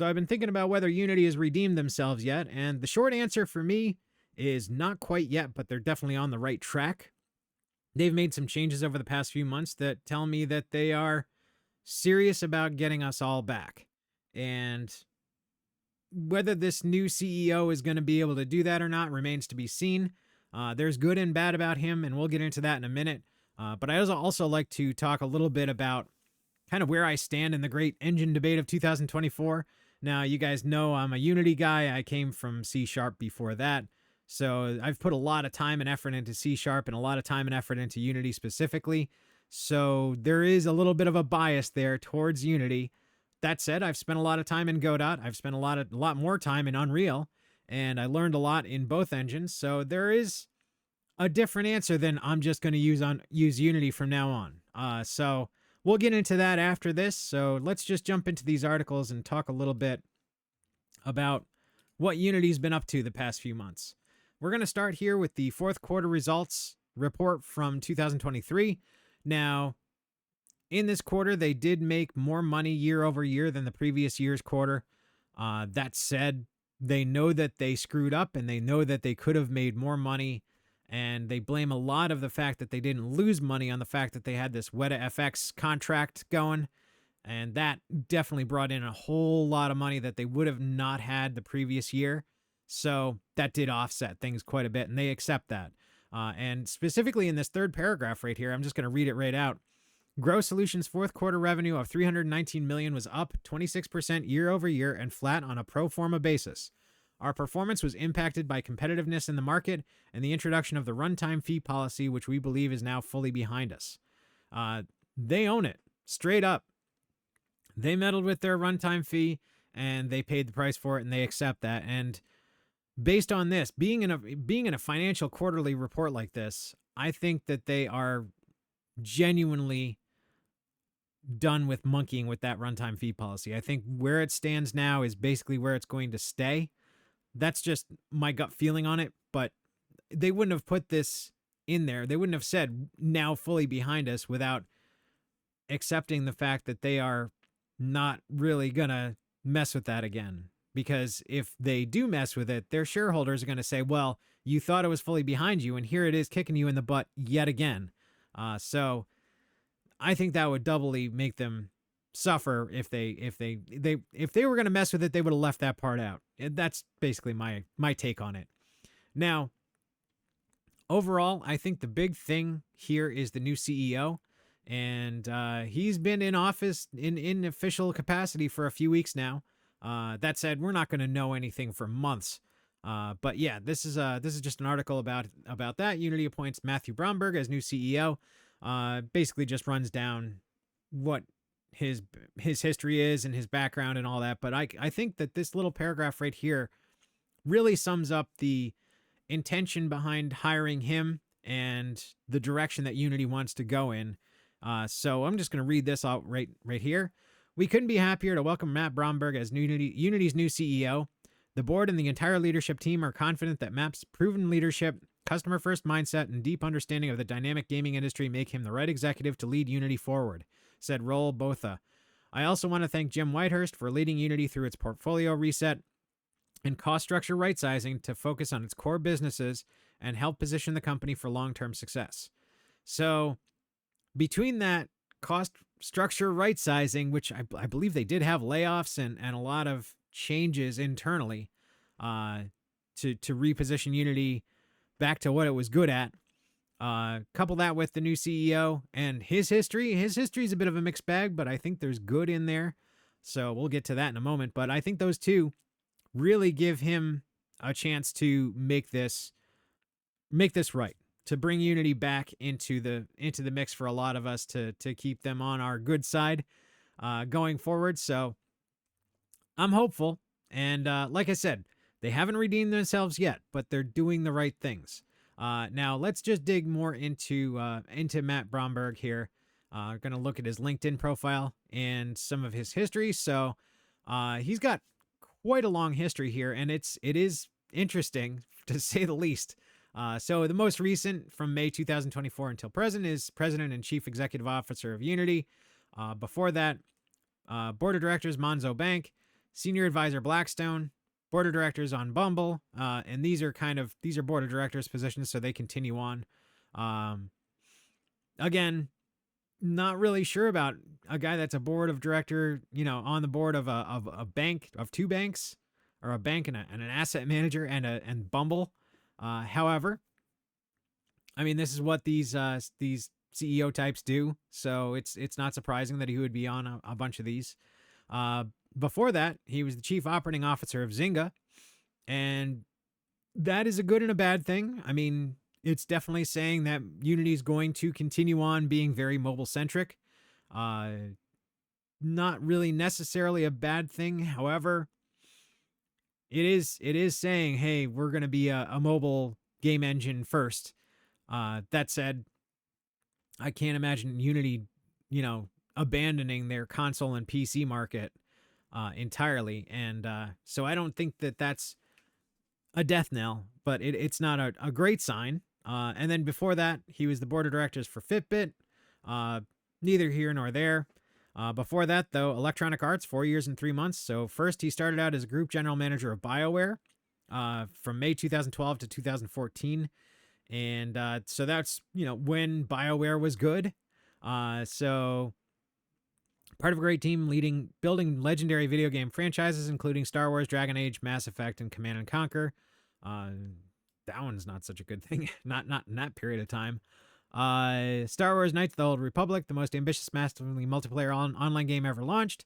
So I've been thinking about whether Unity has redeemed themselves yet, and the short answer for me is not quite yet, but they're definitely on the right track. They've made some changes over the past few months that tell me that they are serious about getting us all back. And whether this new CEO is going to be able to do that or not remains to be seen. There's good and bad about him, and we'll get into that in a minute. But I also like to talk a little bit about kind of where I stand in the great engine debate of 2024. Now, you guys know I'm a Unity guy. I came from C# before that. So I've put a lot of time and effort into C# and a lot of time and effort into Unity specifically. So there is a little bit of a bias there towards Unity. That said, I've spent a lot of time in Godot. I've spent a lot more time in Unreal, and I learned a lot in both engines. So there is a different answer than I'm just going to use Unity from now on. So we'll get into that after this. So let's just jump into these articles and talk a little bit about what Unity's been up to the past few months. We're going to start here with the fourth quarter results report from 2023. Now, in this quarter, they did make more money year over year than the previous year's quarter. That said, they know that they screwed up and they know that they could have made more money. And they blame a lot of the fact that they didn't lose money on the fact that they had this Weta FX contract going. And that definitely brought in a whole lot of money that they would have not had the previous year. So that did offset things quite a bit, and they accept that. And specifically in this third paragraph right here, I'm just going to read it right out. Grow Solutions' fourth quarter revenue of $319 million was up 26% year over year and flat on a pro forma basis. Our performance was impacted by competitiveness in the market and the introduction of the runtime fee policy, which we believe is now fully behind us. They own it, straight up. They meddled with their runtime fee, and they paid the price for it, and they accept that. And based on this, being in a financial quarterly report like this, I think that they are genuinely done with monkeying with that runtime fee policy. I think where it stands now is basically where it's going to stay. That's just my gut feeling on it, but they wouldn't have put this in there. They wouldn't have said now fully behind us without accepting the fact that they are not really going to mess with that again. Because if they do mess with it, their shareholders are going to say, well, you thought it was fully behind you, and here it is kicking you in the butt yet again. So I think that would doubly make them suffer if they were going to mess with it, they would have left that part out. That's basically my take on it. Now, overall, I think the big thing here is the new CEO, and he's been in office in official capacity for a few weeks now. That said, we're not going to know anything for months. But yeah, this is just an article about that. Unity appoints Matthew Bromberg as new CEO. Basically just runs down what his history is and his background and all that. But I think that this little paragraph right here really sums up the intention behind hiring him and the direction that Unity wants to go in. So I'm just going to read this out right here. We couldn't be happier to welcome Matt Bromberg as Unity's new CEO. The board and the entire leadership team are confident that Matt's proven leadership, customer-first mindset, and deep understanding of the dynamic gaming industry make him the right executive to lead Unity forward, said Roel Botha. I also want to thank Jim Whitehurst for leading Unity through its portfolio reset and cost structure right-sizing to focus on its core businesses and help position the company for long-term success. So between that cost structure right-sizing, which I believe they did have layoffs and a lot of changes internally to reposition Unity back to what it was good at. Couple that with the new CEO and his history. His history is a bit of a mixed bag, but I think there's good in there. So we'll get to that in a moment. But I think those two really give him a chance to make this right, to bring Unity back into the mix for a lot of us to keep them on our good side going forward. So I'm hopeful. And like I said, they haven't redeemed themselves yet, but they're doing the right things. Now let's just dig more into Matt Bromberg here. Going to look at his LinkedIn profile and some of his history. So he's got quite a long history here, and it is interesting to say the least. So the most recent from May 2024 until present is President and Chief Executive Officer of Unity. Before that, Board of Directors, Monzo Bank, senior advisor Blackstone, board of directors on Bumble, and these are board of directors positions, so they continue on. Um, Again, not really sure about a guy that's a board of director, on the board of a bank, of two banks, or a bank and an asset manager and Bumble. However, I mean, this is what these CEO types do, so it's not surprising that he would be on a bunch of these. Uh, Before that, he was the chief operating officer of Zynga, and that is a good and a bad thing. I mean, it's definitely saying that Unity is going to continue on being very mobile centric. Uh, Not really necessarily a bad thing. However, it is saying, hey, we're going to be a mobile game engine first. That said, I can't imagine Unity, abandoning their console and PC market entirely, and so I don't think that that's a death knell, but it's not a great sign. And then before that, he was the board of directors for Fitbit. Neither here nor there. Before that, though, Electronic Arts, 4 years and 3 months. So first, he started out as group general manager of BioWare from May 2012 to 2014. And so that's, when BioWare was good. So part of a great team building legendary video game franchises, including Star Wars, Dragon Age, Mass Effect, and Command and Conquer. That one's not such a good thing. not in that period of time. Star Wars Knights of the Old Republic, the most ambitious, massively multiplayer online game ever launched.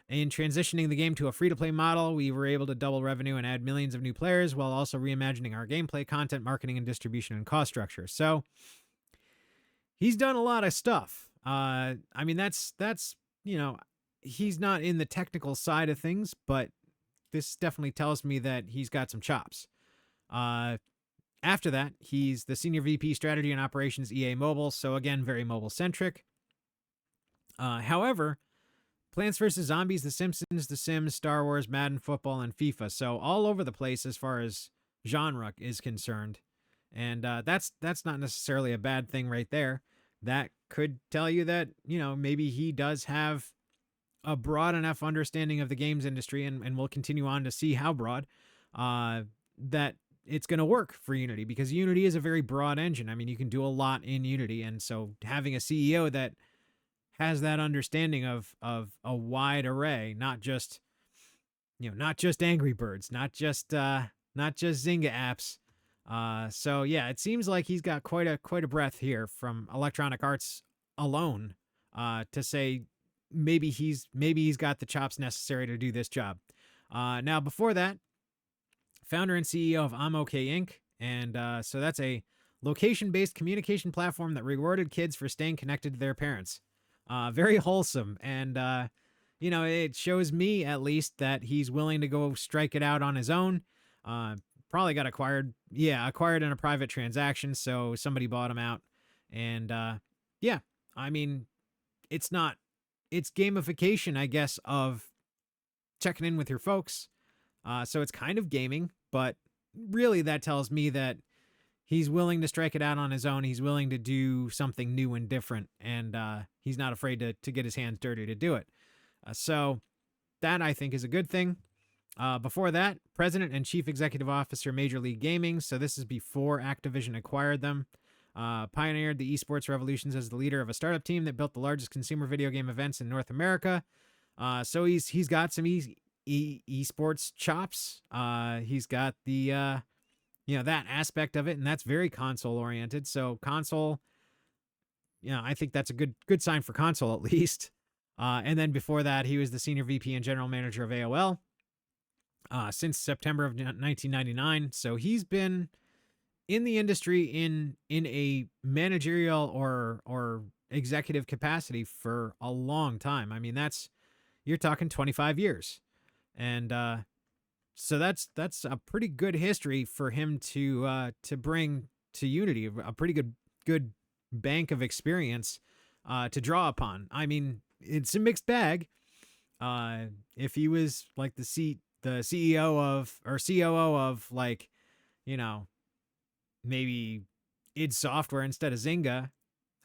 In transitioning the game to a free-to-play model, we were able to double revenue and add millions of new players while also reimagining our gameplay, content, marketing, and distribution and cost structure. So he's done a lot of stuff. I mean, that's he's not in the technical side of things, but this definitely tells me that he's got some chops. After that, he's the Senior VP Strategy and Operations EA Mobile, so again, very mobile-centric. However, Plants vs. Zombies, The Simpsons, The Sims, Star Wars, Madden Football, and FIFA, so all over the place as far as genre is concerned. And that's not necessarily a bad thing right there. That could tell you that, maybe he does have a broad enough understanding of the games industry, and we'll continue on to see how broad, that it's going to work for Unity, because Unity is a very broad engine. I mean, you can do a lot in Unity, and so having a CEO that has that understanding of a wide array, not just Angry Birds, not just Zynga apps. So yeah, it seems like he's got quite a breadth here from Electronic Arts alone, to say maybe he's got the chops necessary to do this job. Now before that, founder and CEO of I'm OK Inc. And so that's a location-based communication platform that rewarded kids for staying connected to their parents. Very wholesome. And, it shows me at least that he's willing to go strike it out on his own. Probably got acquired in a private transaction. So somebody bought him out. And yeah, I mean, it's gamification, I guess, of checking in with your folks. So it's kind of gaming, but really that tells me that he's willing to strike it out on his own. He's willing to do something new and different, and he's not afraid to get his hands dirty to do it. So that, I think, is a good thing. Before that, President and Chief Executive Officer, Major League Gaming. So this is before Activision acquired them. Pioneered the esports revolutions as the leader of a startup team that built the largest consumer video game events in North America. So he's got some esports chops. He's got the that aspect of it, and that's very console oriented. So console, I think that's a good sign for console at least. And then before that, he was the Senior VP and General Manager of AOL since September of 1999. So he's been in the industry in a managerial or executive capacity for a long time. I mean, you're talking 25 years. And so that's a pretty good history for him to bring to Unity, a pretty good bank of experience to draw upon. I mean, it's a mixed bag. If he was like the CEO of, or COO of, like, maybe id Software instead of Zynga,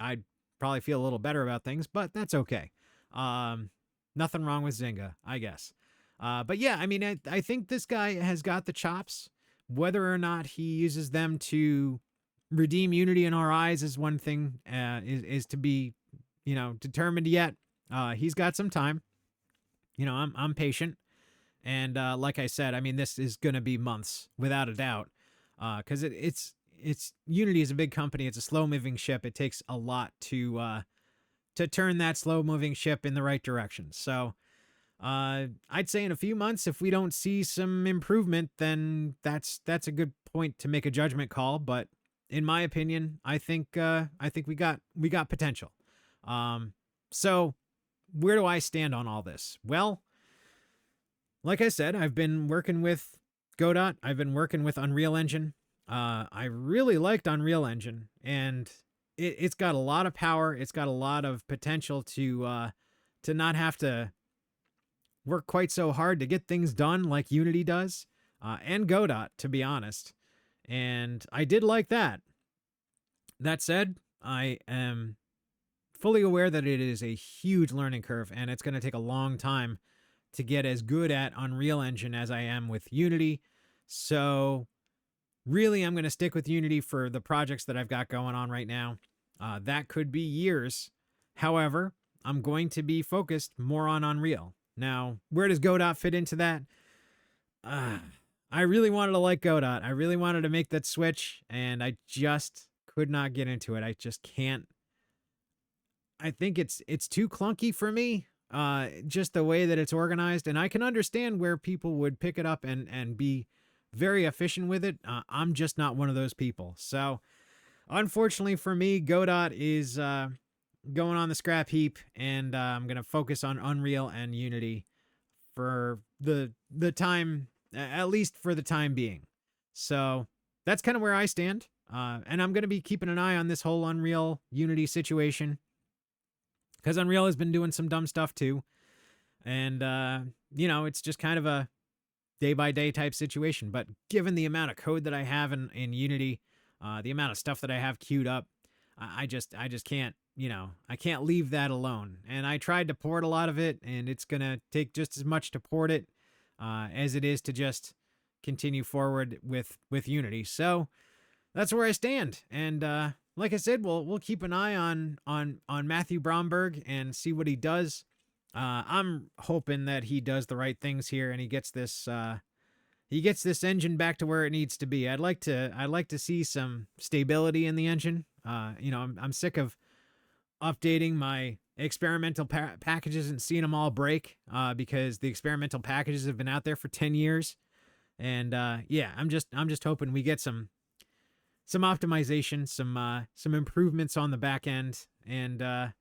I'd probably feel a little better about things, but that's okay. Nothing wrong with Zynga, I guess. But yeah, I mean, I think this guy has got the chops. Whether or not he uses them to redeem Unity in our eyes is one thing, is to be, determined yet. He's got some time. I'm patient, and like I said, I mean, this is going to be months without a doubt, because it's Unity is a big company. It's a slow moving ship. It takes a lot to turn that slow moving ship in the right direction. So I'd say in a few months, if we don't see some improvement, then that's a good point to make a judgment call. But in my opinion, I think we got potential. So where do I stand on all this? Well, like I said, I've been working with Godot. I've been working with Unreal Engine. I really liked Unreal Engine, and it's got a lot of power. It's got a lot of potential to not have to work quite so hard to get things done like Unity does, and Godot, to be honest. And I did like that. That said, I am fully aware that it is a huge learning curve, and it's going to take a long time to get as good at Unreal Engine as I am with Unity. So really, I'm going to stick with Unity for the projects that I've got going on right now. That could be years. However, I'm going to be focused more on Unreal. Now, where does Godot fit into that? I really wanted to like Godot. I really wanted to make that switch, and I just could not get into it. I just can't. I think it's too clunky for me, just the way that it's organized, and I can understand where people would pick it up and be very efficient with it. I'm just not one of those people. So, unfortunately for me, Godot is going on the scrap heap, and I'm going to focus on Unreal and Unity for the time, at least for the time being. So that's kind of where I stand. And I'm going to be keeping an eye on this whole Unreal Unity situation, because Unreal has been doing some dumb stuff too. And, it's just kind of a day by day type situation. But given the amount of code that I have in Unity, the amount of stuff that I have queued up, I just can't, I can't leave that alone. And I tried to port a lot of it, and it's going to take just as much to port it as it is to just continue forward with Unity. So that's where I stand. And like I said, we'll keep an eye on Matthew Bromberg and see what he does. I'm hoping that he does the right things here, and he gets this engine back to where it needs to be. I'd like to see some stability in the engine. I'm sick of updating my experimental packages and seeing them all break, because the experimental packages have been out there for 10 years. And I'm just hoping we get some optimization, some improvements on the back end, and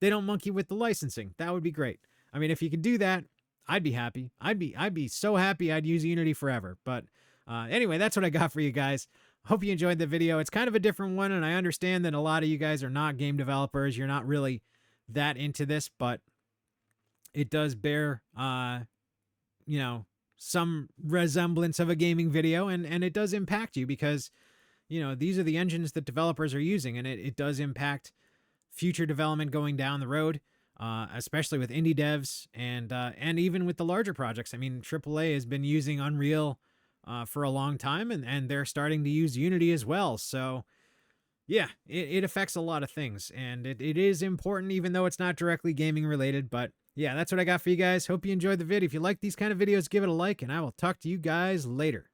they don't monkey with the licensing. That would be great. I mean, if you could do that, I'd be happy. I'd be so happy. I'd use Unity forever. But anyway, that's what I got for you guys. Hope you enjoyed the video. It's kind of a different one, and I understand that a lot of you guys are not game developers. You're not really that into this, but it does bear, some resemblance of a gaming video, and it does impact you, because, these are the engines that developers are using, and it does impact future development going down the road, especially with indie devs and even with the larger projects. I mean, AAA has been using Unreal for a long time, and they're starting to use Unity as well. So yeah, it affects a lot of things, and it is important, even though it's not directly gaming related. But yeah, that's what I got for you guys. Hope you enjoyed the video. If you like these kind of videos, give it a like, and I will talk to you guys later.